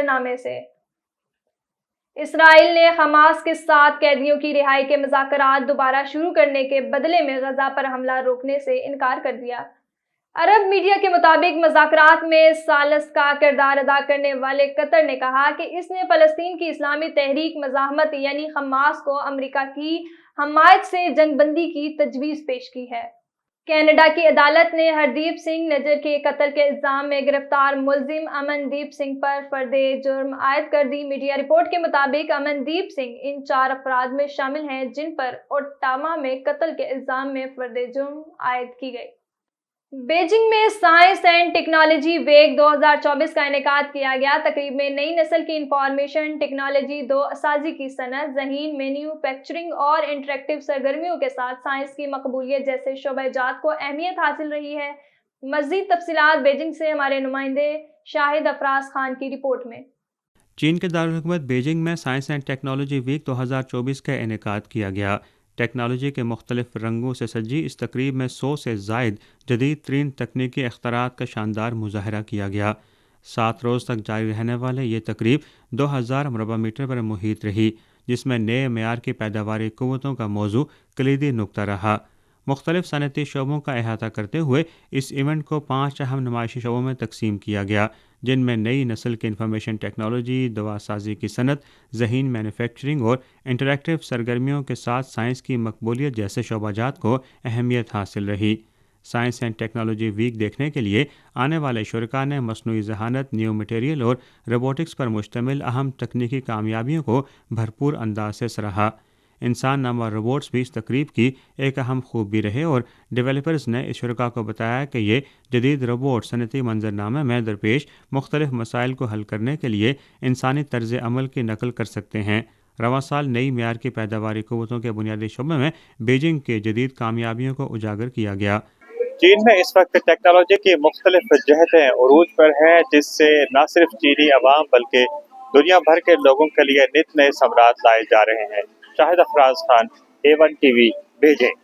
نامے سے۔ اسرائیل نے حماس کے 7 قیدیوں کی رہائی کے مذاکرات دوبارہ شروع کرنے کے بدلے میں غزہ پر حملہ روکنے سے انکار کر دیا۔ عرب میڈیا کے مطابق مذاکرات میں ثالث کا کردار ادا کرنے والے قطر نے کہا کہ اس نے فلسطین کی اسلامی تحریک مزاحمت یعنی حماس کو امریکہ کی حمایت سے جنگ بندی کی تجویز پیش کی ہے۔ کینیڈا کی عدالت نے ہردیپ سنگھ نجر کے قتل کے الزام میں گرفتار ملزم امن دیپ سنگھ پر فرد جرم عائد کر دی۔ میڈیا رپورٹ کے مطابق امن دیپ سنگھ ان 4 افراد میں شامل ہیں جن پر اوٹاوا میں قتل کے الزام میں فرد جرم عائد کی گئی۔ بیجنگ میں سائنس اینڈ ٹیکنالوجی ویک 2024 کا انعقاد کیا گیا۔ تقریب میں نئی نسل کی انفارمیشن ٹیکنالوجی، دو اساسی کی صنعت، ذہین مینوفیکچرنگ اور انٹریکٹیو سرگرمیوں کے ساتھ سائنس کی مقبولیت جیسے شعبہ جات کو اہمیت حاصل رہی ہے۔ مزید تفصیلات بیجنگ سے ہمارے نمائندے شاہد افراز خان کی رپورٹ میں۔ چین کے دارالحکومت بیجنگ میں سائنس اینڈ ٹیکنالوجی ویک 2024 کا انعقاد کیا گیا۔ ٹیکنالوجی کے مختلف رنگوں سے سجی اس تقریب میں 100 سے زائد جدید ترین تکنیکی اختراعات کا شاندار مظاہرہ کیا گیا۔ 7 روز تک جاری رہنے والے یہ تقریب 2000 مربع میٹر پر محیط رہی، جس میں نئے معیار کی پیداواری قوتوں کا موضوع کلیدی نکتہ رہا۔ مختلف صنعتی شعبوں کا احاطہ کرتے ہوئے اس ایونٹ کو 5 اہم نمائشی شعبوں میں تقسیم کیا گیا، جن میں نئی نسل کی انفارمیشن ٹیکنالوجی، دوا سازی کی صنعت، ذہین مینوفیکچرنگ اور انٹریکٹیو سرگرمیوں کے ساتھ سائنس کی مقبولیت جیسے شعبہ جات کو اہمیت حاصل رہی۔ سائنس اینڈ ٹیکنالوجی ویک دیکھنے کے لیے آنے والے شرکاء نے مصنوعی ذہانت، نیو مٹیریل اور روبوٹکس پر مشتمل اہم تکنیکی کامیابیوں کو بھرپور انداز سے سراہا۔ انسان نامور روبوٹس بھی اس تقریب کی ایک اہم خوبی رہے اور ڈیولپرز نے اس شرکاء کو بتایا کہ یہ جدید روبوٹ صنعتی منظرنامے میں درپیش مختلف مسائل کو حل کرنے کے لیے انسانی طرز عمل کی نقل کر سکتے ہیں۔ رواں سال نئی معیار کی پیداواری قوتوں کے بنیادی شعبے میں بیجنگ کے جدید کامیابیوں کو اجاگر کیا گیا۔ چین میں اس وقت ٹیکنالوجی کی مختلف جہتیں عروج پر ہیں، جس سے نہ صرف چینی عوام بلکہ دنیا بھر کے لوگوں کے لیے نت نئے ثمرات لائے جا رہے ہیں۔ Shahid Afraz Khan, A1 TV، Beijing.